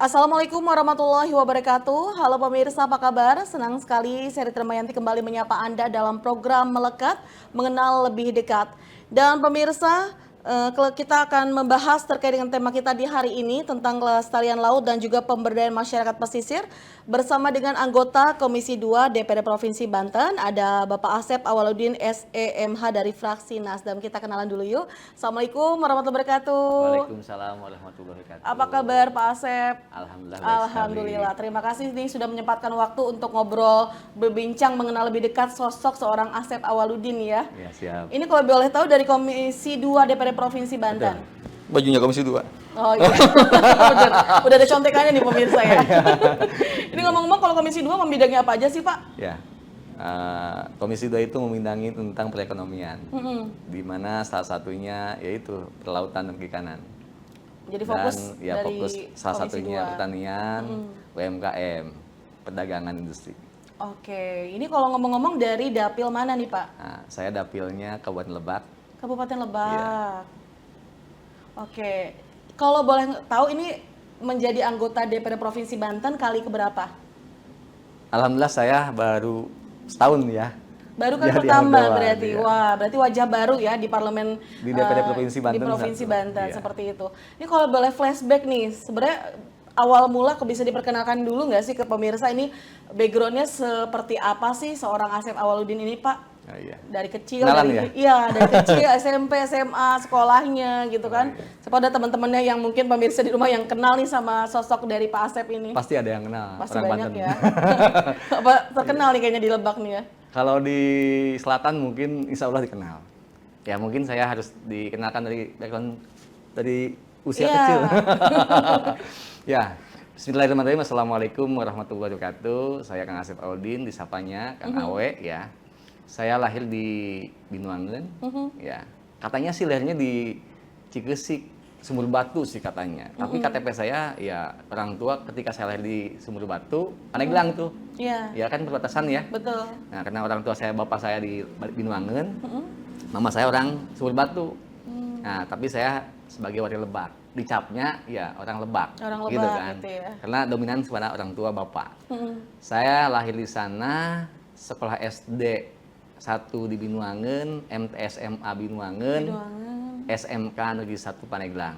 Assalamualaikum warahmatullahi wabarakatuh. Halo pemirsa, apa kabar? Senang sekali saya Rita Mayanti kembali menyapa Anda dalam program Melekat, Mengenal Lebih Dekat. Dan pemirsa, kita akan membahas terkait dengan tema kita di hari ini tentang kelestarian laut dan juga pemberdayaan masyarakat pesisir bersama dengan anggota Komisi 2 DPRD Provinsi Banten, ada Bapak Asep Awaludin SEMH dari fraksi Nasdem. Kita kenalan dulu yuk. Assalamualaikum warahmatullahi wabarakatuh. Waalaikumsalam warahmatullahi wabarakatuh. Apa kabar Pak Asep? Alhamdulillah baik Alhamdulillah. sekali. Terima kasih nih sudah menyempatkan waktu untuk ngobrol, berbincang mengenal lebih dekat sosok seorang Asep Awaludin ya. Ya, siap. Ini kalau boleh tahu dari Komisi 2 DPRD Provinsi Banten. Bajunya Komisi 2. Oh iya. Udah ada contekannya nih pemirsa ya. Ini ngomong-ngomong kalau Komisi 2 membidangi apa aja sih Pak? Ya. Komisi 2 itu memindangi tentang perekonomian. Di mana salah satunya yaitu perlautan dan perikanan. Jadi fokus Dan ya dari fokus salah Komisi satunya 2. pertanian, UMKM, perdagangan industri. Oke, ini kalau ngomong-ngomong dari dapil mana nih Pak? Nah, saya dapilnya Kabupaten Lebak. Kabupaten Lebak. Oke, kalau boleh tahu ini menjadi anggota DPRD Provinsi Banten kali keberapa? Alhamdulillah saya baru setahun ya. Baru kali Jadi pertama anggota, berarti. iya. Wah, berarti wajah baru ya di parlemen Di DPRD Provinsi Banten Di Provinsi satu. Banten Iya. seperti itu. Ini kalau boleh flashback nih, sebenarnya awal mula bisa diperkenalkan dulu nggak sih ke pemirsa ini backgroundnya seperti apa sih seorang Asep Awaludin ini Pak? Oh, iya. Dari kecil, Kenalan dari ya? iya dari kecil SMP, SMA, sekolahnya gitu kan. Siapa ada teman-temannya yang mungkin pemirsa di rumah yang kenal nih sama sosok dari Pak Asep ini. Pasti ada yang kenal. Pasti orang banyak Banten. ya. Apa terkenal nih kayaknya di Lebak nih ya. Kalau di selatan mungkin insya Allah dikenal. Ya mungkin saya harus dikenalkan dari background dari usia Iya. kecil. Ya, Bismillahirrahmanirrahim. Assalamualaikum warahmatullahi wabarakatuh. Saya Kang Asep Awaludin, disapanya Kang Awe ya. Saya lahir di Binuangen, ya. Katanya sih lahirnya di Cikesik, Sumur Batu sih katanya. Tapi KTP saya ya orang tua ketika saya lahir di Sumur Batu, Pandeglang tuh. Iya. Ya kan perbatasan ya. Betul. Nah, karena orang tua saya, bapak saya di Binuangen, mama saya orang Sumur Batu. Nah, tapi saya sebagai warga Lebak, dicapnya ya orang Lebak, Orang gitu Lebak kan. gitu ya. Karena dominan kepada orang tua bapak. Saya lahir di sana, sekolah SD 1 di Binuangen, MTSMA Binuangen, SMK Negeri 1 Pandeglang,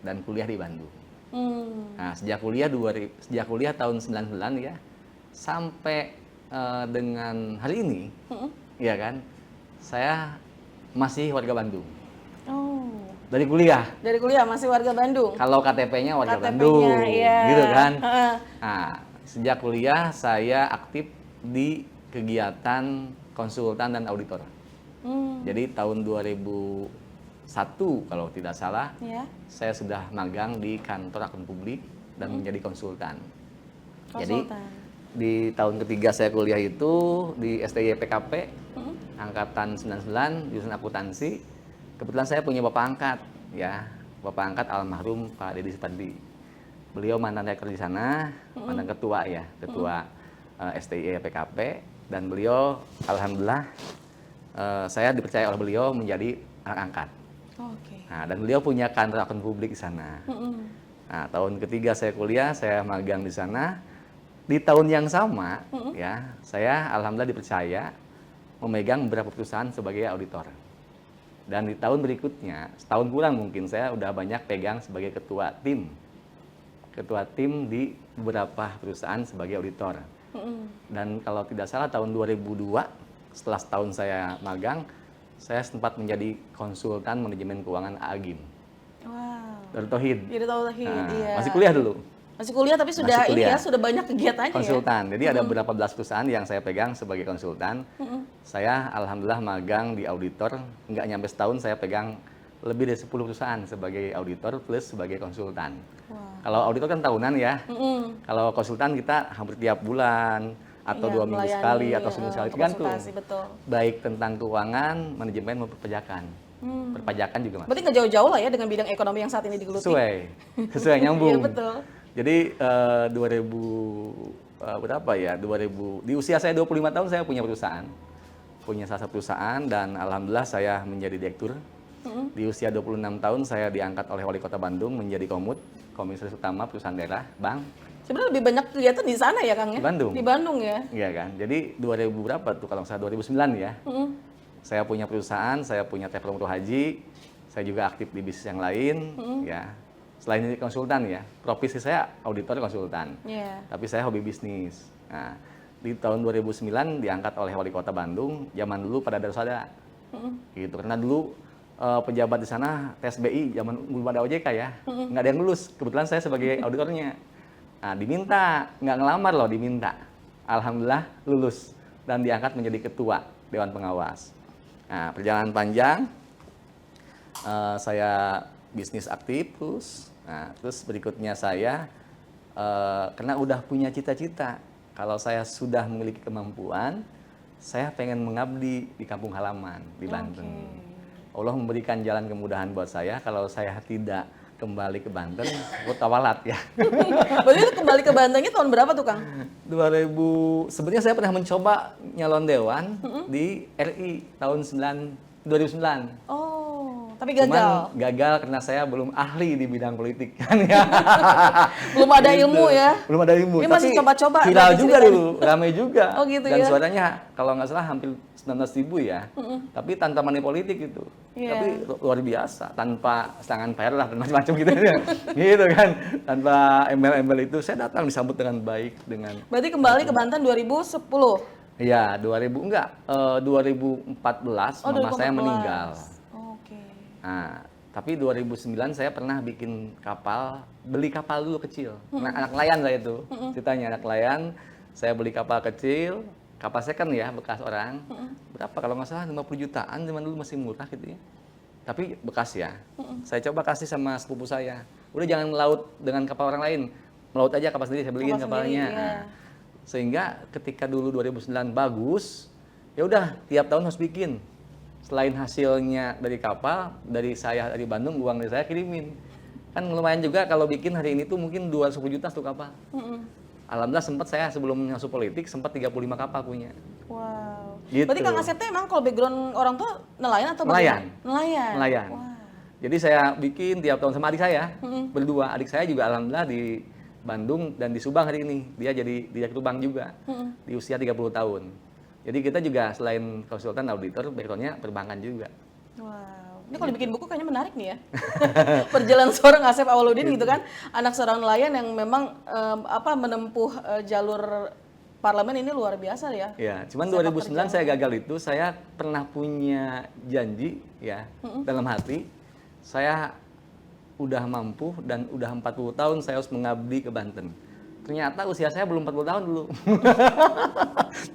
dan kuliah di Bandung. Nah, sejak kuliah tahun 99 ya, sampai dengan hari ini, ya kan, saya masih warga Bandung. Oh. Dari kuliah, Dari kuliah masih warga Bandung. kalau KTP-nya warga KTP-nya, Bandung, iya. gitu kan. Heeh. Nah, sejak kuliah saya aktif di kegiatan konsultan dan auditor. Jadi tahun 2001 kalau tidak salah, Ya. saya sudah magang di kantor akun publik dan menjadi konsultan. Jadi Konsultan. di tahun ketiga saya kuliah itu di STY PKP angkatan 99 jurusan akuntansi. Kebetulan saya punya bapak angkat ya, bapak angkat almarhum Pak Dedi Supandi. Beliau mantan rektor di sana, mantan ketua ya, ketua STY PKP, dan beliau alhamdulillah saya dipercaya oleh beliau menjadi anak angkat. Oke. Nah, dan beliau punya kantor akun publik di sana. Nah, tahun ketiga saya kuliah, saya magang di sana. Di tahun yang sama, ya, saya alhamdulillah dipercaya memegang beberapa perusahaan sebagai auditor. Dan di tahun berikutnya, setahun kurang mungkin, saya udah banyak pegang sebagai ketua tim di beberapa perusahaan sebagai auditor. Dan kalau tidak salah tahun 2002, setelah setahun saya magang, saya sempat menjadi konsultan manajemen keuangan AAGIM. Wow. Darut Tauhid. Jadi tauhid, Nah, iya. masih kuliah dulu. Masih kuliah tapi sudah Masih ini kuliah. ya, sudah banyak kegiatannya Konsultan. Jadi ada beberapa belas perusahaan yang saya pegang sebagai konsultan. Saya alhamdulillah magang di auditor, nggak nyampe setahun saya pegang lebih dari 10 perusahaan sebagai auditor plus sebagai konsultan. Wah. Kalau auditor kan tahunan ya. Kalau konsultan kita hampir tiap bulan atau Iya, 2 minggu melayani, sekali atau seminggu sekali, tergantung. konsultasi, betul. Baik tentang keuangan, manajemen maupun perpajakan. Perpajakan juga mas. Berarti nggak jauh-jauh lah ya dengan bidang ekonomi yang saat ini digeluti. Sesuai nyambung. Iya betul. Jadi 2000 berapa ya? 2000 di usia saya 25 tahun saya punya perusahaan. Punya salah satu perusahaan dan alhamdulillah saya menjadi direktur. Di usia 26 tahun saya diangkat oleh Wali Kota Bandung menjadi komut komisaris utama perusahaan daerah bank Sebenarnya lebih banyak kegiatan di sana ya, Kang ya? di Bandung. Di Bandung ya? Iya kan. Jadi 2000 berapa tuh kalau nggak salah 2009 ya. Saya punya perusahaan, saya punya travel umroh haji, saya juga aktif di bisnis yang lain ya. Selain ini konsultan ya, profesi saya auditor konsultan. Iya. Tapi saya hobi bisnis. Nah, di tahun 2009 diangkat oleh Wali Kota Bandung, zaman dulu pada Darusada. Gitu. Karena dulu pejabat di sana tes BI zaman belum ada OJK ya. Nggak ada yang lulus. Kebetulan saya sebagai auditornya. Nah, diminta, nggak ngelamar loh, diminta. Alhamdulillah lulus dan diangkat menjadi ketua Dewan Pengawas. Nah, perjalanan panjang, saya bisnis aktif terus. Nah, terus berikutnya saya, karena udah punya cita-cita, kalau saya sudah memiliki kemampuan, saya pengen mengabdi di kampung halaman di Banten. Allah memberikan jalan kemudahan buat saya, kalau saya tidak kembali ke Banten, aku tawalat ya. Berarti itu kembali ke Bantennya tahun berapa tuh, Kang? 2000, sebenarnya saya pernah mencoba nyalon dewan di RI tahun 2009. Oh, tapi gagal. Cuman gagal karena saya belum ahli di bidang politik kan ya. Belum ada ilmu ya? Belum ada ilmu. Ini masih coba-coba. Viral dari juga ceritanya. dulu, ramai juga. Oh gitu Dan ya? suaranya kalau nggak salah hampir 19.000 ya. Tapi tanpa money politik itu. Iya. Tapi luar biasa, tanpa serangan PR lah dan macam-macam gitu ya. Gitu kan. Tanpa embel-embel itu saya datang disambut dengan baik dengan. Berarti kembali ke Banten 2010. Iya, 2014 Oh, mama saya 2014. meninggal. Oh, oke. Nah, tapi 2009 saya pernah bikin kapal, beli kapal dulu kecil. Nah, anak nelayan saya itu, ceritanya anak nelayan. Saya beli kapal kecil, kapal second ya, bekas orang. Berapa kalau nggak salah 50 jutaan, zaman dulu masih murah gitu ya. Tapi bekas ya. Saya coba kasih sama sepupu saya. Udah jangan melaut dengan kapal orang lain. Melaut aja kapal sendiri, saya beliin Kapal kapalnya. sendiri, iya. Nah, sehingga ketika dulu 2009 bagus, ya udah tiap tahun harus bikin. Selain hasilnya dari kapal, dari saya dari Bandung, uang dari saya kirimin. Kan lumayan juga kalau bikin hari ini tuh mungkin 210 juta tuh kapal. Alhamdulillah sempat saya sebelum masuk politik sempat 35 kapal punya. Wow. Gitu. Berarti Kang Asep teh emang kalau background orang tua nelayan atau Nelayan. bagaimana? Nelayan. Nelayan. Wah. Jadi saya bikin tiap tahun sama adik saya, berdua. Adik saya juga alhamdulillah di Bandung dan di Subang hari ini. Dia jadi direktur bank juga, di usia 30 tahun. Jadi kita juga selain konsultan auditor, background-nya perbankan juga. Wow. Ini kalau dibikin buku kayaknya menarik nih ya. Perjalanan seorang Asep Awaludin gitu kan, anak seorang nelayan yang memang menempuh jalur parlemen ini luar biasa ya. Ya, cuman 2009 saya gagal itu, saya pernah punya janji ya dalam hati, saya udah mampu dan udah 40 tahun saya harus mengabdi ke Banten. Ternyata usia saya belum 40 tahun dulu.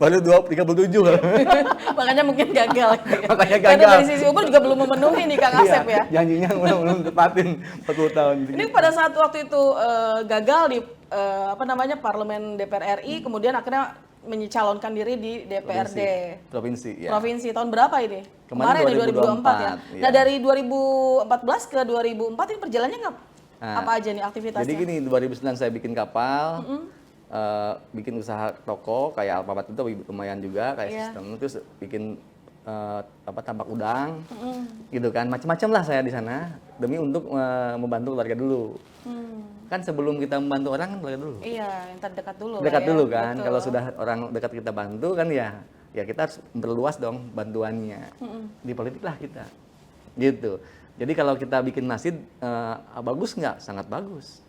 Baru 37. Makanya mungkin gagal. Gitu ya. Makanya Karena gagal. dari sisi umur juga belum memenuhi nih Kang Asep ya. Janjinya belum tepatin 40 tahun. Ini pada saat waktu itu gagal di parlemen DPR RI, kemudian akhirnya mencalonkan diri di DPRD Provinsi, ya. provinsi tahun berapa ini? Kemarin di 2024 ya. iya. Nah dari 2014 ke 2004 ini perjalanannya apa aja nih aktivitasnya? Jadi gini, 2009 saya bikin kapal, bikin usaha toko kayak Alfamart itu lumayan juga kayak sistem, terus bikin tambak udang, gitu kan, macam-macam lah saya di sana demi untuk membantu keluarga dulu. Kan sebelum kita membantu orang kan keluarga dulu. Iya, yang terdekat dulu. Dekat lah dulu ya. kan, Betul. kalau sudah orang dekat kita bantu kan ya kita harus memperluas dong bantuannya. Di politik lah kita, gitu. Jadi kalau kita bikin masjid bagus nggak? Sangat bagus.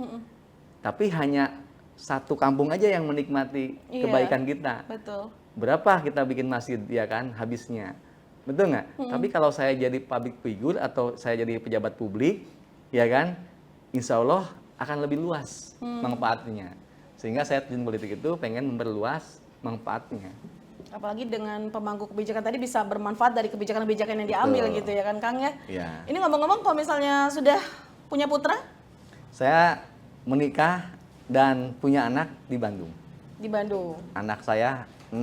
Tapi hanya satu kampung aja yang menikmati kebaikan kita. Betul. Berapa kita bikin masjid ya kan habisnya, betul nggak? Tapi kalau saya jadi public figure atau saya jadi pejabat publik, ya kan, insya Allah akan lebih luas manfaatnya. Sehingga saya terjun politik itu pengen memperluas manfaatnya. Apalagi dengan pemangku kebijakan tadi bisa bermanfaat dari kebijakan-kebijakan yang diambil gitu ya kan Kang ya. Iya. Ini ngomong-ngomong kalau misalnya sudah punya putra? Saya menikah dan punya anak di Bandung. Di Bandung. Anak saya 6.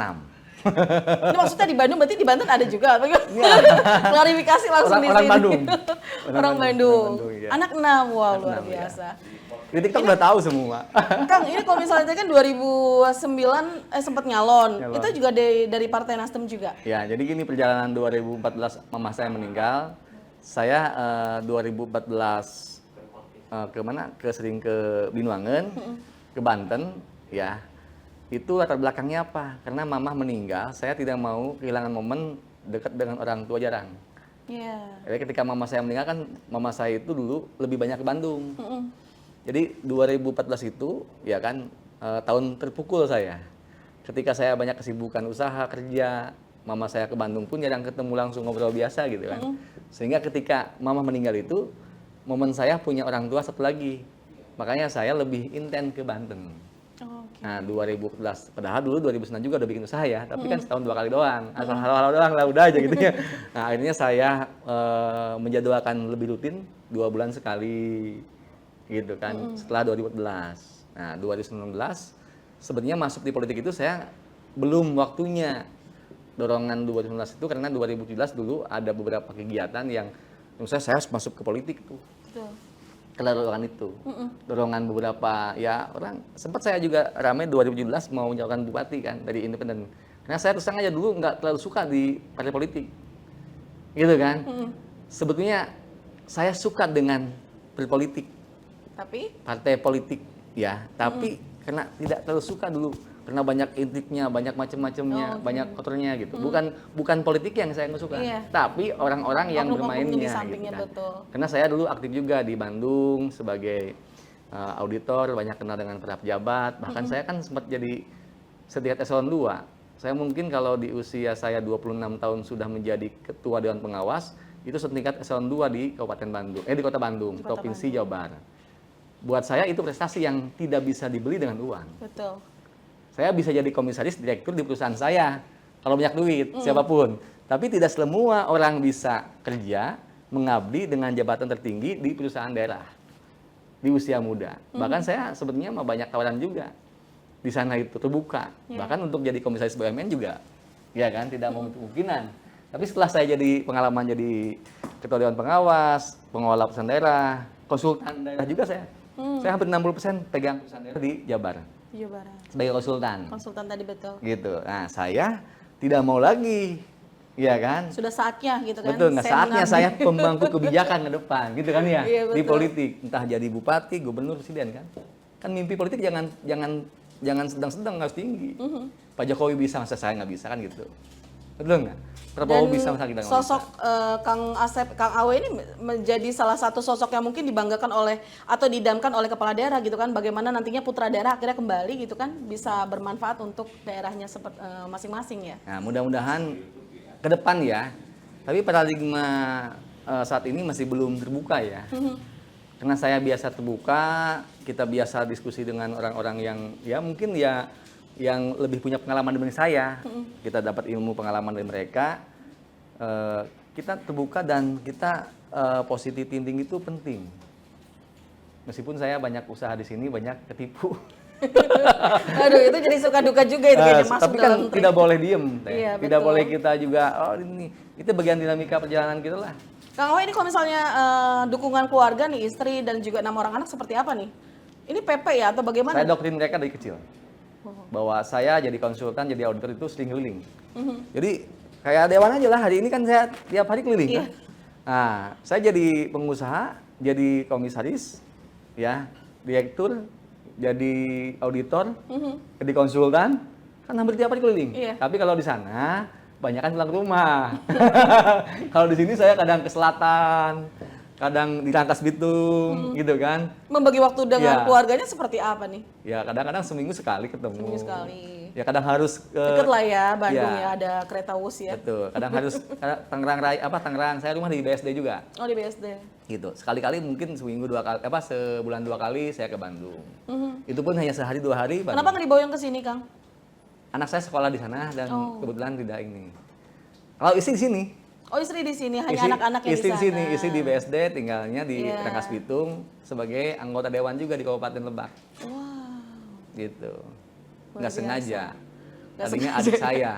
Ini maksudnya di Bandung, berarti di Banten ada juga? Klarifikasi langsung di Orang sini. Bandung. Orang Bandung. Iya. Anak 6, wow Anak luar 6, ya. biasa. Di TikTok udah tahu semua. Kang, ini kalau misalnya kan 2009 sempat nyalon, itu juga dari Partai Nasdem juga? Ya, jadi gini perjalanan 2014 mama saya meninggal. Saya 2014 sering ke Binuangen, ke Banten, ya. Itu latar belakangnya apa? Karena mamah meninggal, saya tidak mau kehilangan momen dekat dengan orang tua jarang. Iya. Jadi ketika mama saya meninggal kan, mama saya itu dulu lebih banyak ke Bandung. Jadi 2014 itu, ya kan, tahun terpukul saya. Ketika saya banyak kesibukan usaha, kerja, mama saya ke Bandung pun jarang ketemu langsung ngobrol biasa gitu kan. Sehingga ketika mama meninggal itu, momen saya punya orang tua satu lagi. Makanya saya lebih intens ke Banten. Nah 2014, padahal dulu 2009 juga udah bikin usaha ya, tapi kan setahun 2 kali doang, asal halo-halo doang lah udah aja gitu ya. Nah akhirnya saya menjadwalkan lebih rutin 2 bulan sekali gitu kan, setelah 2014. Nah 2019 sebenarnya masuk di politik itu saya belum waktunya. Dorongan 2019 itu karena 2017 dulu ada beberapa kegiatan yang misalnya saya harus masuk ke politik tuh. Betul. Karena dorongan itu, dorongan beberapa ya orang, sempat saya juga ramai 2017 mau mencalonkan bupati kan dari independen. Karena saya terus terang aja dulu nggak terlalu suka di partai politik, gitu kan. Sebetulnya saya suka dengan berpolitik, Tapi partai politik ya, tapi karena tidak terlalu suka dulu, karena banyak intriknya, banyak macam-macamnya, banyak kotornya gitu. Bukan politik yang saya nggak suka, Iya. tapi orang-orang yang oknum-oknumnya di bermainnya sampingnya, gitu kan. betul. Karena saya dulu aktif juga di Bandung sebagai auditor, banyak kenal dengan para pejabat, bahkan saya kan sempat jadi setingkat eselon 2. Saya mungkin kalau di usia saya 26 tahun sudah menjadi ketua dewan pengawas, itu setingkat eselon 2 di Kabupaten Bandung, di Kota Bandung, Provinsi Jawa Barat. Buat saya itu prestasi yang tidak bisa dibeli dengan uang. betul. Saya bisa jadi komisaris direktur di perusahaan saya kalau banyak duit, siapapun. Tapi tidak semua orang bisa kerja mengabdi dengan jabatan tertinggi di perusahaan daerah di usia muda. Bahkan saya sebenarnya mah banyak tawaran juga di sana, itu terbuka. Bahkan untuk jadi komisaris BUMN juga, ya kan, tidak mau kemungkinan. Tapi setelah saya jadi pengalaman jadi ketua dewan pengawas, pengelola perusahaan daerah, konsultan daerah juga saya. Saya hampir 60% pegang perusahaan daerah di Jabar. Jawa Barat. Sebagai konsultan. Konsultan tadi betul. Gitu. Nah, saya tidak mau lagi, ya kan? Sudah saatnya gitu kan. Betul, nggak saatnya mengambil. saya pemangku kebijakan ke depan, gitu kan ya? Iya, Di betul. politik, entah jadi bupati, gubernur, presiden kan? Kan mimpi politik jangan sedang-sedang, harus tinggi. Pak Jokowi bisa, masa saya nggak bisa kan gitu? Betul nggak? Prabowo Dan bisa, masa kita nggak sosok bisa? Kang Asep, Kang Awe ini menjadi salah satu sosok yang mungkin dibanggakan oleh atau didamkan oleh kepala daerah gitu kan. Bagaimana nantinya putra daerah akhirnya kembali gitu kan, bisa bermanfaat untuk daerahnya masing-masing ya. Nah, mudah-mudahan ke depan ya. Tapi paradigma saat ini masih belum terbuka ya. Karena saya biasa terbuka, kita biasa diskusi dengan orang-orang yang ya mungkin ya yang lebih punya pengalaman dibanding saya. Kita dapat ilmu pengalaman dari mereka. Kita terbuka dan kita positive thinking itu penting. Meskipun saya banyak usaha di sini, banyak ketipu. Aduh, itu jadi suka duka juga itu kayaknya masuk Tapi kan dalam tidak boleh diem, Teh. Iya, Tidak betul. boleh kita juga, oh ini, itu bagian dinamika perjalanan kita lah. Kang Awe ini kalau misalnya dukungan keluarga nih, istri dan juga 6 orang anak seperti apa nih? Ini PP ya atau bagaimana? Saya doktrin mereka dari kecil. Bahwa saya jadi konsultan, jadi auditor itu sering keliling. Jadi kayak Dewan aja lah, hari ini kan saya tiap hari keliling. Iya. Kan? Nah, saya jadi pengusaha, jadi komisaris, ya, direktur, jadi auditor, jadi konsultan, kan hampir tiap hari keliling. Iya. Tapi kalau di sana, banyak kan pulang ke rumah. Kalau di sini saya kadang ke selatan, kadang di Rangkas Bitung, gitu kan. Membagi waktu dengan Iya. keluarganya seperti apa nih? Ya kadang-kadang seminggu sekali ketemu. Seminggu sekali. Ya kadang harus ke Deket lah ya Bandung Iya. ya, ada kereta Wus ya. Betul. Kadang harus Tangerang Raya, Tangerang. Saya rumah di BSD juga. Oh di BSD. Gitu. Sekali-kali mungkin seminggu 2 kali, sebulan 2 kali saya ke Bandung. Itu pun hanya sehari 2 hari. Bandung. Kenapa nggak diboyong ke sini Kang? Anak saya sekolah di sana dan kebetulan tidak ini. Kalau istri di sini. Oh istri di sini, hanya Istri- anak-anak yang istri di di sana. sini, istri di BSD, tinggalnya di Iya. Rangkas Bitung sebagai anggota dewan juga di Kabupaten Lebak. Wow. Gitu. Luar Nggak biasa. sengaja. Nggak Tadinya sengaja.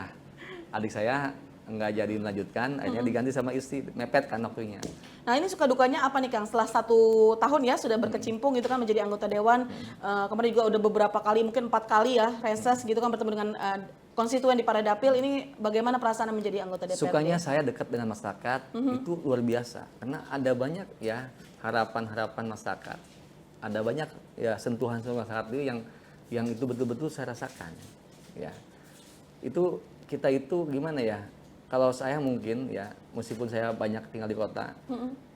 adik saya nggak jadi melanjutkan, akhirnya diganti sama istri, mepet kan waktunya. Nah ini suka dukanya apa nih Kang? Setelah 1 tahun ya sudah berkecimpung gitu kan menjadi anggota dewan. Kemarin juga udah beberapa kali, mungkin 4 kali ya reses gitu kan bertemu dengan konstituen di Paradapil. Ini bagaimana perasaan menjadi anggota DPRD? Sukanya saya dekat dengan masyarakat itu luar biasa, karena ada banyak ya harapan-harapan masyarakat. ada banyak ya sentuhan masyarakat itu yang itu betul-betul saya rasakan. Ya, itu kita itu gimana ya? Kalau saya mungkin ya, meskipun saya banyak tinggal di kota,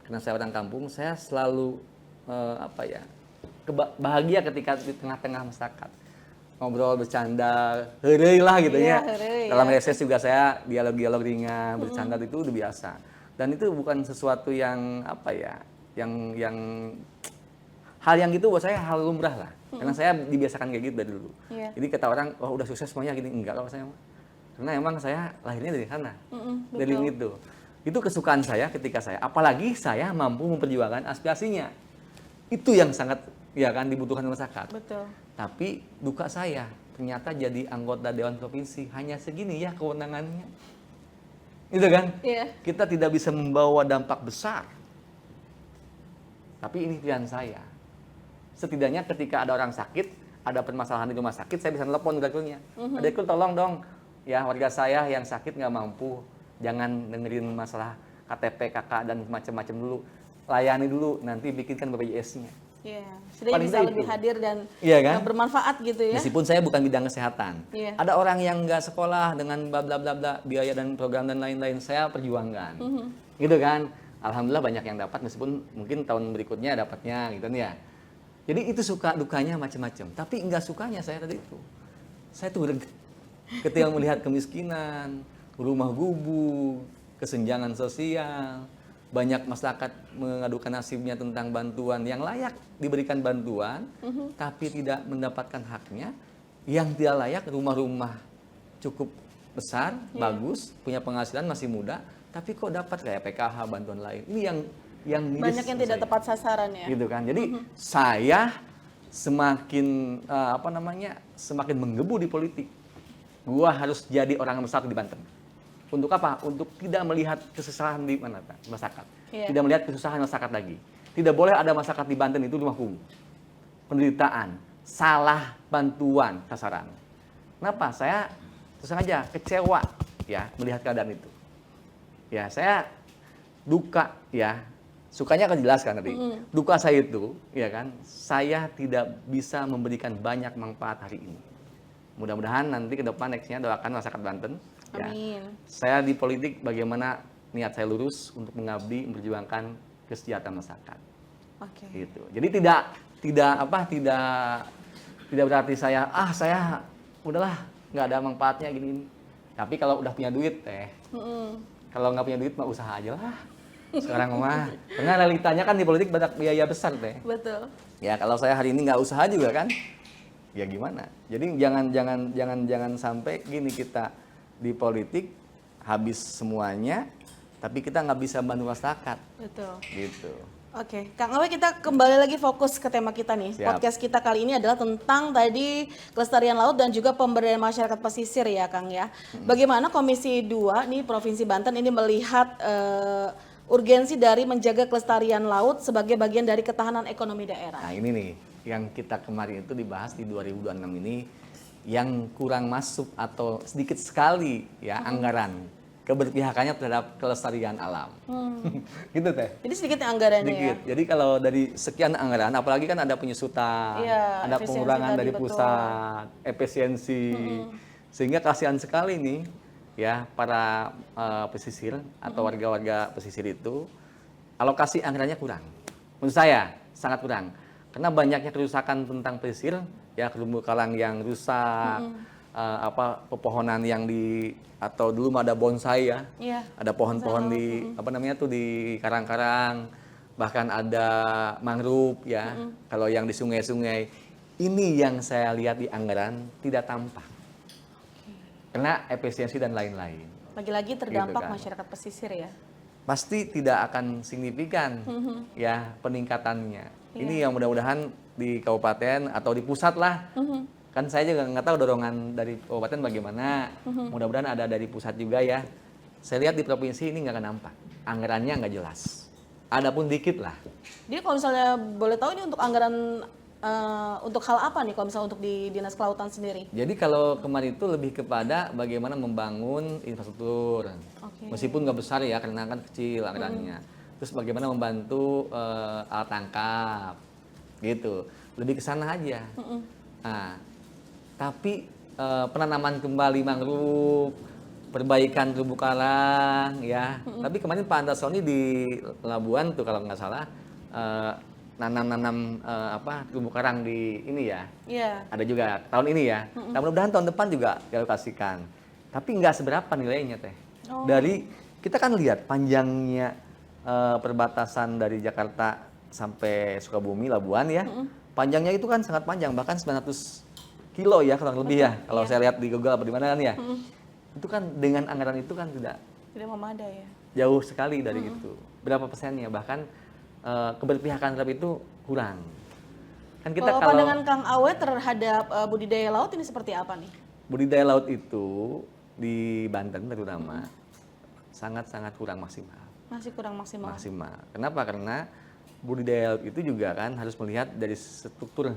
karena saya orang kampung, saya selalu bahagia ketika di tengah-tengah masyarakat. Ngobrol, bercanda, heureuy lah gitu ya. Dalam reses juga saya dialog-dialog ringan, bercanda itu udah biasa. Dan itu bukan sesuatu yang yang hal yang gitu buat saya hal lumrah lah. Karena saya dibiasakan kayak gitu dari dulu. Jadi kata orang, udah sukses semuanya gini, enggak kalau saya. Karena emang saya lahirnya dari sana, dari itu. Itu kesukaan saya ketika apalagi saya mampu memperjuangkan aspirasinya. Itu yang sangat ya kan dibutuhkan masyarakat. Betul. Tapi duka saya ternyata jadi anggota Dewan Provinsi hanya segini ya kewenangannya. Itu kan? Kita tidak bisa membawa dampak besar. Tapi ini pilihan saya. Setidaknya ketika ada orang sakit, ada permasalahan di rumah sakit, saya bisa telepon direkturnya. Direktur tolong dong, ya warga saya yang sakit nggak mampu, jangan dengerin masalah KTP, KK, dan macam-macam dulu. Layani dulu, nanti bikinkan BPJS-nya. Sudah bisa lebih hadir dan kan? bermanfaat gitu ya. Meskipun saya bukan bidang kesehatan. Ada orang yang nggak sekolah dengan bla bla bla bla, biaya dan program dan lain-lain, saya perjuangkan. Gitu kan? Alhamdulillah banyak yang dapat, meskipun mungkin tahun berikutnya dapatnya gitu ya. Jadi itu suka dukanya macam-macam. Tapi nggak sukanya saya tadi itu. Saya tuh ketika melihat kemiskinan, rumah gubuk, kesenjangan sosial, banyak masyarakat mengadukan nasibnya tentang bantuan yang layak diberikan bantuan, tapi tidak mendapatkan haknya. Yang tidak layak, rumah-rumah cukup besar, bagus, punya penghasilan, masih muda, tapi kok dapat kayak PKH, bantuan lain. Ini yang banyak yang tidak tepat sasaran ya. Gitu kan. Jadi saya semakin semakin menggebu di politik. Gua harus jadi orang nomor 1 di Banten. Untuk apa? Untuk tidak melihat kesusahan di masyarakat. Tidak melihat kesusahan masyarakat lagi. Tidak boleh ada masyarakat di Banten itu rumah kumuh. Penderitaan, salah bantuan sasaran. Kenapa? Saya terus aja kecewa ya melihat keadaan itu. Ya, saya duka ya. Sukanya akan jelaskan tadi. Duka saya itu, ya kan, saya tidak bisa memberikan banyak manfaat hari ini. Mudah-mudahan nanti ke depan nextnya doakan masyarakat Banten. Amin. Ya. Saya di politik bagaimana niat saya lurus untuk mengabdi, memperjuangkan kesejahteraan masyarakat. Gitu. Jadi tidak berarti saya udahlah nggak ada manfaatnya gini. Tapi kalau udah punya duit kalau nggak punya duit mah usaha aja lah. Sekarang mah, karena realitanya kan di politik banyak biaya besar Betul. Ya kalau saya hari ini nggak usaha juga kan, ya gimana? Jadi jangan sampai gini kita di politik habis semuanya, tapi kita nggak bisa bantu masyarakat. Betul. Gitu. Oke, Kang Awe, kita kembali lagi fokus ke tema kita nih. Siap. Podcast kita kali ini adalah tentang tadi kelestarian laut dan juga pemberdayaan masyarakat pesisir ya, Kang ya. Bagaimana Komisi 2 nih Provinsi Banten ini melihat urgensi dari menjaga kelestarian laut sebagai bagian dari ketahanan ekonomi daerah? Nah ini nih, yang kita kemarin itu dibahas di 2026 ini, yang kurang masuk atau sedikit sekali ya anggaran keberpihakannya terhadap kelestarian alam. Gitu teh. Jadi sedikit anggarannya sedikit. ya? Jadi kalau dari sekian anggaran, apalagi kan ada penyusutan, ada pengurangan dari pusat, efisiensi, sehingga kasihan sekali nih ya para pesisir atau warga-warga pesisir itu, alokasi anggarannya kurang. Menurut saya sangat kurang, karena banyaknya kerusakan tentang pesisir, ya terumbu karang yang rusak, pepohonan yang atau dulu ada bonsai ya, ada pohon-pohon di di karang-karang, bahkan ada mangrove ya. Kalau yang di sungai-sungai, ini yang saya lihat di anggaran tidak tampak, karena efisiensi dan lain-lain. Lagi-lagi terdampak gitu kan. Masyarakat pesisir ya. Pasti tidak akan signifikan ya peningkatannya. Ini yang mudah-mudahan di kabupaten atau di pusat lah. Kan saya juga nggak tahu dorongan dari kabupaten bagaimana. Mudah-mudahan ada dari pusat juga ya. Saya lihat di provinsi ini nggak akan nampak. Anggarannya nggak jelas. Adapun dikit lah. Jadi kalau misalnya boleh tahu ini untuk anggaran untuk hal apa nih kalau misalnya untuk di Dinas Kelautan sendiri? Jadi kalau kemarin itu lebih kepada bagaimana membangun infrastruktur. Meskipun nggak besar ya karena kan kecil anggarannya. Terus bagaimana membantu alat tangkap. gitu. Lebih ke sana aja. Nah, tapi penanaman kembali mangrove, perbaikan terumbu karang, ya. Tapi kemarin Pak Antasoni di Labuan tuh kalau nggak salah nanam-nanam terumbu karang di ini ya. Iya. Ada juga tahun ini ya. Nah, mudah-mudahan tahun depan juga dialokasikan. Tapi nggak seberapa nilainya teh. Oh. Dari kita kan lihat panjangnya perbatasan dari Jakarta sampai Sukabumi, Labuan ya. Panjangnya itu kan sangat panjang, bahkan 900 kilo ya kurang lebih ya. Kalau saya lihat di Google apa di mana kan ya. Itu kan dengan anggaran itu kan tidak memadai ya. jauh sekali dari itu. Berapa persennya? Bahkan keberpihakan terhadap itu kurang. Kan kita Kalau pandangan Kang Awe terhadap budidaya laut ini seperti apa nih? Budidaya laut itu di Banten terutama sangat-sangat kurang maksimal. Masih kurang maksimal. Maksimal. Kenapa? Karena budidaya laut itu juga kan harus melihat dari struktur.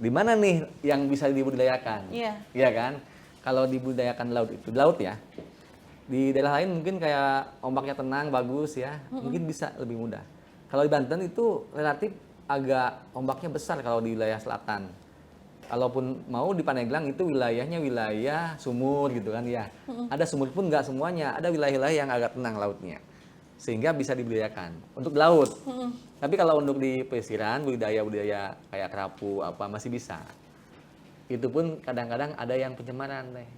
Di mana nih yang bisa dibudidayakan? Iya. Iya kan? Kalau dibudidayakan laut itu, laut ya. Di daerah lain mungkin kayak ombaknya tenang, bagus ya. Mungkin bisa lebih mudah. Kalau di Banten itu relatif agak ombaknya besar kalau di wilayah selatan. Kalaupun mau di Pandeglang itu wilayahnya wilayah sumur gitu kan ya. Ada sumur pun nggak semuanya, ada wilayah-wilayah yang agak tenang lautnya. Sehingga bisa dibudidayakan untuk laut. Tapi kalau untuk di pesisiran, budidaya kayak kerapu apa masih bisa. Itu pun kadang-kadang ada yang pencemaran teh.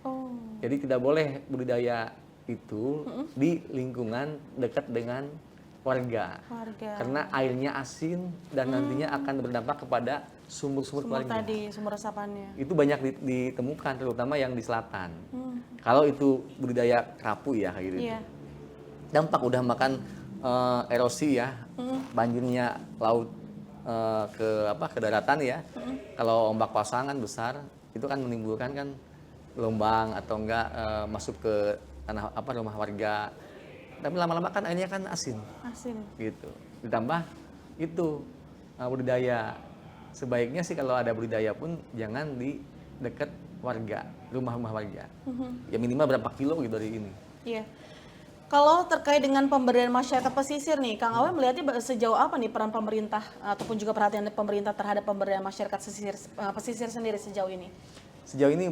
Oh. Jadi tidak boleh budidaya itu di lingkungan dekat dengan warga. Karena airnya asin dan nantinya akan berdampak kepada sumur-sumur warga. Tadi sumur resapannya. Itu banyak ditemukan terutama yang di selatan. Kalau itu budidaya kerapu ya kayak gitu. Iya. Dampak udah makan erosi ya, banjirnya laut ke daratan ya. Kalau ombak pasangan besar itu kan menimbulkan kan gelombang atau enggak masuk ke tanah rumah warga. Tapi lama-lama kan airnya kan asin. Gitu. Ditambah itu budidaya. Sebaiknya sih kalau ada budidaya pun jangan di dekat warga, rumah-rumah warga. Ya minimal berapa kilo gitu dari ini. Iya. Kalau terkait dengan pemberdayaan masyarakat pesisir nih, Kang Awe melihatnya sejauh apa nih peran pemerintah ataupun juga perhatian pemerintah terhadap pemberdayaan masyarakat pesisir sendiri sejauh ini? Sejauh ini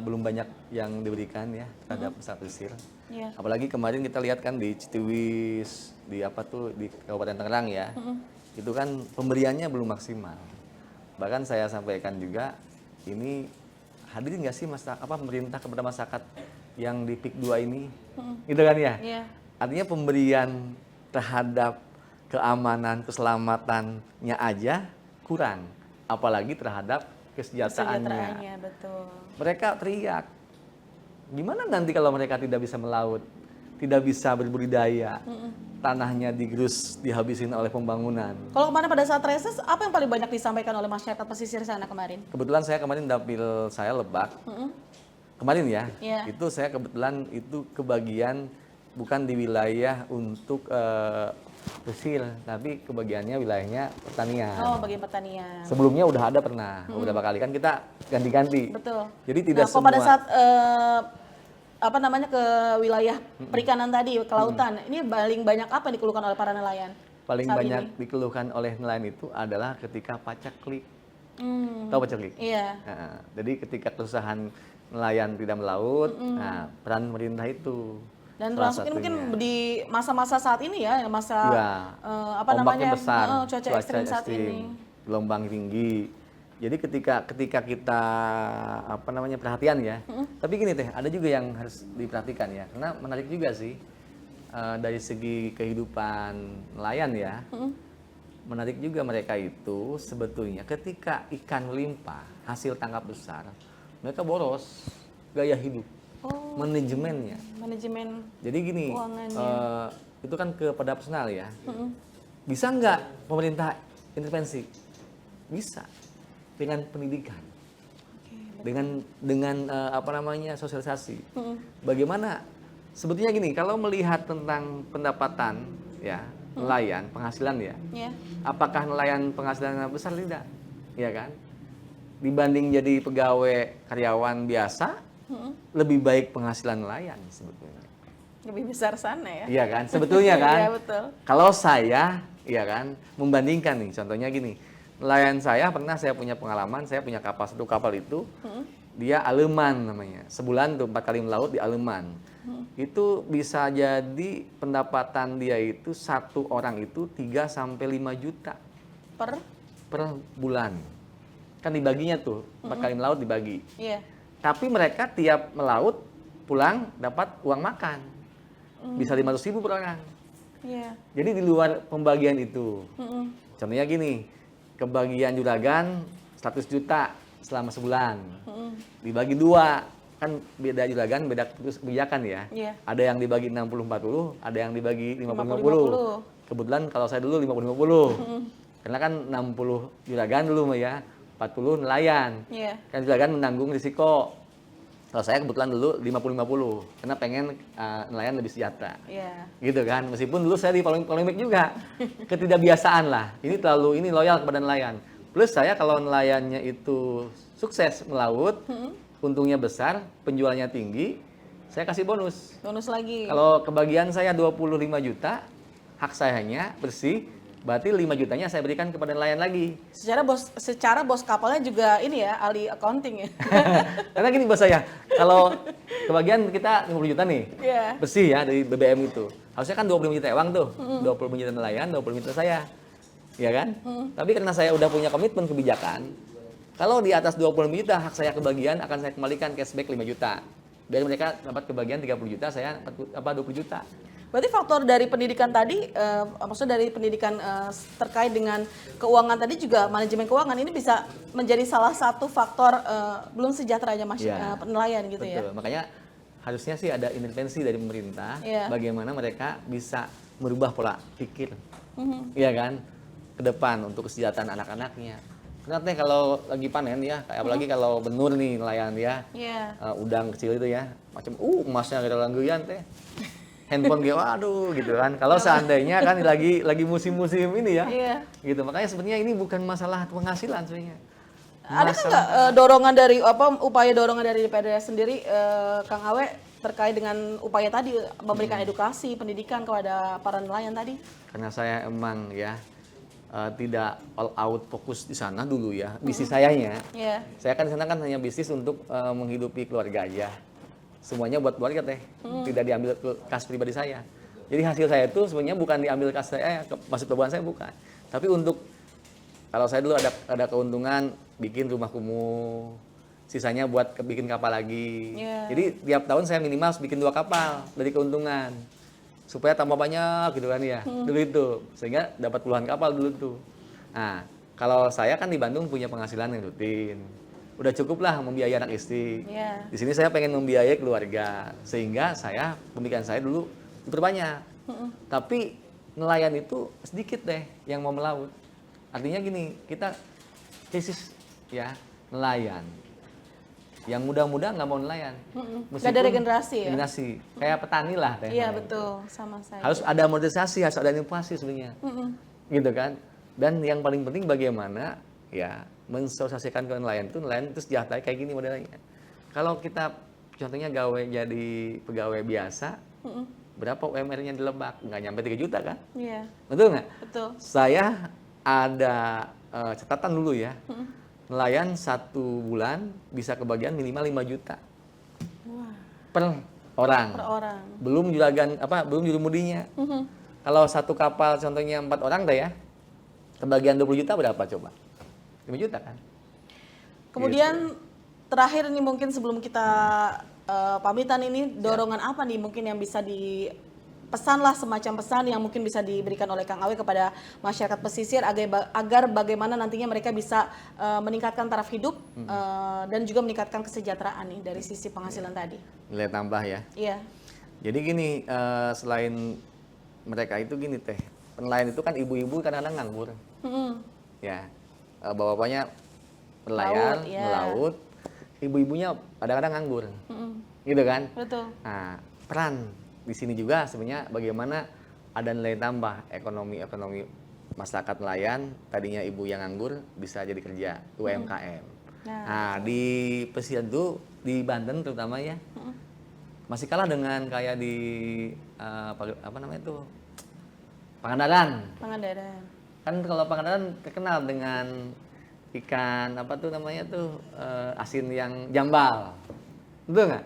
belum banyak yang diberikan ya terhadap masyarakat pesisir. Yeah. Apalagi kemarin kita lihat kan di Citiwis, di Kabupaten Tangerang ya, itu kan pemberiannya belum maksimal. Bahkan saya sampaikan juga, ini hadirin nggak sih pemerintah kepada masyarakat yang di PIK 2 ini, gitu kan ya? Yeah. Artinya pemberian terhadap keamanan, keselamatannya aja kurang, apalagi terhadap kesejahteraannya. Betul. Mereka teriak, gimana nanti kalau mereka tidak bisa melaut, tidak bisa berbudidaya, tanahnya digerus, dihabisin oleh pembangunan. Kalau kemarin pada saat reses, apa yang paling banyak disampaikan oleh masyarakat pesisir sana kemarin? Kebetulan saya kemarin dapil saya Lebak, kemarin ya, Yeah. itu saya kebetulan itu kebagian bukan di wilayah untuk pesisir, tapi kebagiannya wilayahnya pertanian. Oh, bagian pertanian. Sebelumnya udah ada pernah, beberapa kali kan kita ganti-ganti. Betul. Jadi tidak semua. Pada saat ke wilayah perikanan tadi, kelautan, ini paling banyak apa yang dikeluhkan oleh para nelayan? Paling banyak dikeluhkan oleh nelayan itu adalah ketika pacaklik. Tahu pacaklik? Iya. Nah, jadi ketika kesusahan nelayan tidak melaut, nah peran pemerintah itu. Dan termasuk mungkin di masa-masa saat ini ya, masa ombaknya besar, cuaca ekstrim saat ini, gelombang tinggi. Jadi ketika kita perhatian ya. Tapi gini teh, ada juga yang harus diperhatikan ya, karena menarik juga sih dari segi kehidupan nelayan ya. Menarik juga mereka itu sebetulnya ketika ikan melimpah, hasil tangkap besar, mereka boros gaya hidup. Manajemennya. Jadi gini, itu kan kepada personal ya. Bisa nggak pemerintah intervensi? Bisa, dengan pendidikan, dengan sosialisasi. Bagaimana? Sebetulnya gini, kalau melihat tentang pendapatan ya nelayan, penghasilan ya, apakah nelayan penghasilannya besar tidak? Ya kan? Dibanding jadi pegawai karyawan biasa, lebih baik penghasilan nelayan sebetulnya. Lebih besar sana ya? Iya kan, sebetulnya kan. Iya betul. Kalau saya Iya kan? Membandingkan nih, contohnya gini. Nelayan saya pernah saya punya pengalaman, saya punya kapal, satu kapal itu, dia aleman namanya. Sebulan tuh 4 kali melaut di aleman. Itu bisa jadi pendapatan dia itu satu orang itu 3 sampai 5 juta Per? per bulan. Kan dibaginya tuh, 4 kali melaut dibagi. Iya. Tapi mereka tiap melaut pulang dapat uang makan. Bisa 500.000 per orang. Iya. Jadi di luar pembagian itu. Mm-mm. Contohnya gini, kebagian juragan 100 juta selama sebulan. Dibagi 2, kan beda juragan, beda kebijakan ya. Iya. Ada yang dibagi 60-40, ada yang dibagi 50-50. 50-50. Kebetulan kalau saya dulu 50-50. Karena kan 60 juragan dulu mah ya, 40 nelayan. Iya. Kan juragan menanggung risiko. Kalau saya kebetulan dulu 50-50, karena pengen nelayan lebih sejahtera. Iya. Gitu kan, meskipun dulu saya di polemik juga, ketidakbiasaan lah, ini loyal kepada nelayan. Plus saya kalau nelayannya itu sukses melaut, untungnya besar, penjualannya tinggi, saya kasih bonus. Bonus lagi. Kalau kebagian saya 25 juta, hak sayanya bersih, berarti 5 jutanya saya berikan kepada nelayan lagi. Secara bos kapalnya juga ini ya, ahli accounting ya. Karena gini bos saya, kalau kebagian kita 50 juta nih, Iya. bersih ya dari BBM itu. Harusnya kan 25 juta ewang tuh, 20 juta nelayan, 20 juta saya. Iya kan? Tapi karena saya udah punya komitmen kebijakan, kalau di atas 20 juta hak saya kebagian akan saya kembalikan cashback 5 juta. Biar mereka dapat kebagian 30 juta, saya 20 juta. Berarti faktor dari pendidikan tadi, maksudnya dari pendidikan terkait dengan keuangan tadi juga manajemen keuangan ini bisa menjadi salah satu faktor belum sejahteranya Iya. nelayan gitu Betul. ya. Makanya harusnya sih ada intervensi dari pemerintah, Iya. bagaimana mereka bisa merubah pola pikir, iya kan, ke depan untuk kesejahteraan anak-anaknya. Karena teh kalau lagi panen ya, kayak apalagi kalau benur nih nelayan ya, Iya. udang kecil itu ya, macam emasnya kita langguyan teh. Handphone gue, waduh gitu kan. Kalau seandainya kan lagi musim-musim ini ya, Iya. gitu. Makanya sebenarnya ini bukan masalah penghasilan sebenarnya. Ada kan nggak dorongan dari upaya dorongan dari DPR sendiri, Kang Awe, terkait dengan upaya tadi memberikan edukasi pendidikan kepada para nelayan tadi? Karena saya emang ya tidak all out fokus di sana dulu ya, bisnis sayanya. Iya. Saya kan di sana kan hanya bisnis untuk menghidupi keluarga aja. Semuanya buat keluarga teh, tidak diambil ke kas pribadi saya. Jadi hasil saya itu sebenarnya bukan diambil kas saya, masuk tabungan saya bukan. Tapi untuk kalau saya dulu ada keuntungan bikin rumah kumuh, sisanya buat bikin kapal lagi. Yeah. Jadi tiap tahun saya minimal harus bikin 2 kapal dari keuntungan supaya tambah banyak gitu kan ya. Dulu itu sehingga dapat puluhan kapal dulu tuh. Nah, kalau saya kan di Bandung punya penghasilan yang rutin. Udah cukup lah membiayai anak istri. Yeah. Di sini saya pengen membiayai keluarga, sehingga pemikiran saya dulu diperbanyak. Tapi nelayan itu sedikit deh yang mau melaut. Artinya gini, kita krisis ya nelayan. Yang muda-muda nggak mau nelayan. Nggak ada regenerasi ya? Regenerasi. Kayak petani lah. Iya betul, sama saya. Harus ada modernisasi, harus ada inovasi sebenarnya. Gitu kan. Dan yang paling penting bagaimana ya mensosialisasikan ke nelayan itu sejahtera kayak gini modelnya. Kalau kita contohnya jadi pegawai biasa, berapa UMR-nya di Lebak? Nggak nyampe 3 juta kan? Iya. Betul nggak? Betul. Saya ada catatan dulu ya. Nelayan 1 bulan bisa kebagian minimal 5 juta. Wah. Per orang. Per orang. Belum belum jurumudinya. Kalau satu kapal contohnya 4 orang dah ya. Kebagian 20 juta berapa coba? 5 juta kan? Kemudian terakhir nih mungkin sebelum kita pamitan ini, dorongan apa nih mungkin yang bisa pesan lah, semacam pesan yang mungkin bisa diberikan oleh Kang Awe kepada masyarakat pesisir agar bagaimana nantinya mereka bisa meningkatkan taraf hidup dan juga meningkatkan kesejahteraan nih dari sisi penghasilan tadi. Nilai tambah ya. Iya. Jadi gini, selain mereka itu gini teh, nelayan itu kan ibu-ibu kadang-kadang nganggur. Ya, bapak-bapaknya berlayar, Laut, ya. melaut, ibu-ibunya kadang-kadang nganggur. Gitu kan? Betul. Nah, peran di sini juga sebenarnya bagaimana ada nilai tambah ekonomi masyarakat nelayan, tadinya ibu yang nganggur bisa jadi kerja UMKM. Nah, di pesisir itu di Banten terutama ya, masih kalah dengan kayak di apa namanya itu Pangandaran. Pangandaran. Kan kalau Pangandaran terkenal dengan ikan apa tuh namanya tuh asin yang jambal. Betul nggak?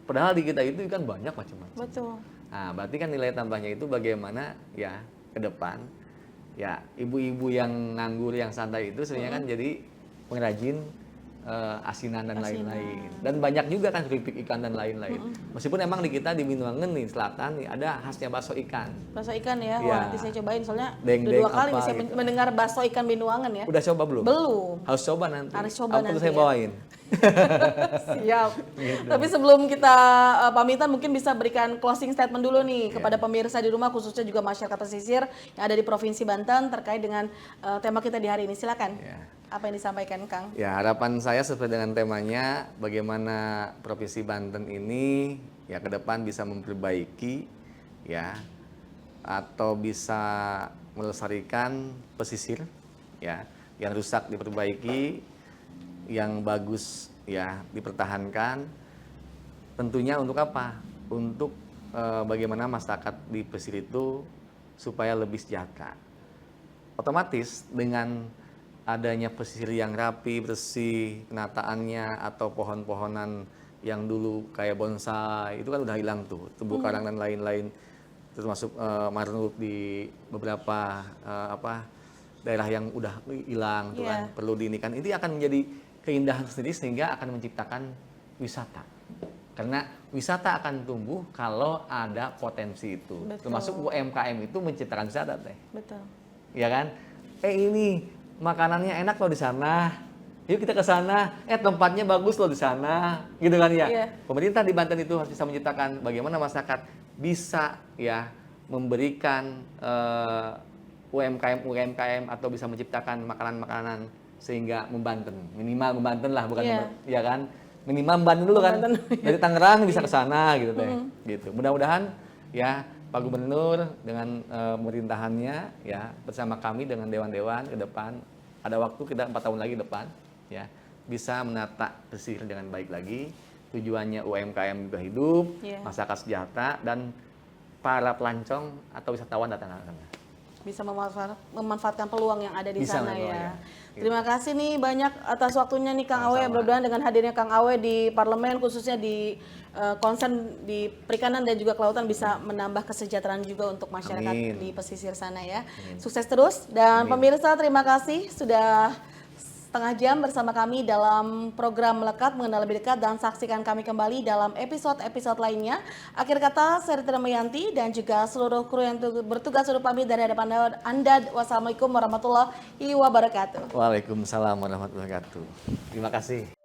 Padahal di kita itu ikan banyak macam-macam. Betul. Nah, berarti kan nilai tambahnya itu bagaimana ya ke depan ya ibu-ibu yang nganggur yang santai itu sebenarnya kan jadi pengrajin asinan dan lain-lain. Dan banyak juga kan keripik ikan dan lain-lain. Meskipun emang di kita di Minuangen nih selatan nih ada khasnya bakso ikan. Bakso ikan ya, Ya. wah nanti saya cobain soalnya Deng-deng udah 2 kali apa nih saya gitu. mendengar bakso ikan Binuangen ya. Udah coba belum? Belum. Harus coba nanti. Harus coba Apa tuh nanti saya ya. bawain? Siap. Gitu. Tapi sebelum kita pamitan mungkin bisa berikan closing statement dulu nih kepada pemirsa di rumah khususnya juga masyarakat pesisir yang ada di Provinsi Banten terkait dengan tema kita di hari ini. Silakan. Ya. Apa yang disampaikan Kang? Ya, harapan saya sesuai dengan temanya bagaimana Provinsi Banten ini ya ke depan bisa memperbaiki ya atau bisa melestarikan pesisir ya, yang rusak diperbaiki, yang bagus ya dipertahankan. Tentunya untuk apa? Untuk bagaimana masyarakat di pesisir itu supaya lebih sejahtera. Otomatis dengan adanya pesisir yang rapi, bersih, penataannya atau pohon-pohonan yang dulu kayak bonsai itu kan udah hilang tuh, terumbu karang dan lain-lain, termasuk mangrove di beberapa daerah yang udah hilang tuh kan, perlu diinikan. Ini akan menjadi keindahan sendiri sehingga akan menciptakan wisata. Karena wisata akan tumbuh kalau ada potensi itu. Betul. Termasuk UMKM itu menciptakan wisata teh. Betul. Ya kan? Ini makanannya enak loh di sana. Yuk kita ke sana. Tempatnya bagus loh di sana. Gitu kan ya? Iya. Pemerintah di Banten itu harus bisa menciptakan bagaimana masyarakat bisa ya memberikan UMKM atau bisa menciptakan makanan-makanan sehingga membanten. Minimal membanten lah, bukan ya kan? Minimal membanten dulu kan. Dari Tangerang bisa ke sana gitu teh. Gitu. Mudah-mudahan ya Pak Gubernur dengan pemerintahannya ya bersama kami dengan dewan-dewan ke depan ada waktu kita 4 tahun lagi depan ya bisa menata pesisir dengan baik lagi, tujuannya UMKM juga hidup, masyarakat sejahtera dan para pelancong atau wisatawan datang ke sana. Bisa memanfaatkan peluang yang ada di Bisa sana memang, ya. ya. Terima kasih nih banyak atas waktunya nih Kang Awe. Mudah-mudahan dengan hadirnya Kang Awe di parlemen khususnya di concern di perikanan dan juga kelautan bisa menambah kesejahteraan juga untuk masyarakat di pesisir sana ya. Sukses terus dan pemirsa terima kasih sudah setengah jam bersama kami dalam program Melekat Mengenal Lebih Dekat dan saksikan kami kembali dalam episode-episode lainnya. Akhir kata saya Rita Damayanti dan juga seluruh kru yang bertugas untuk pamit dari hadapan Anda. Wassalamualaikum warahmatullahi wabarakatuh. Waalaikumsalam warahmatullahi wabarakatuh. Terima kasih.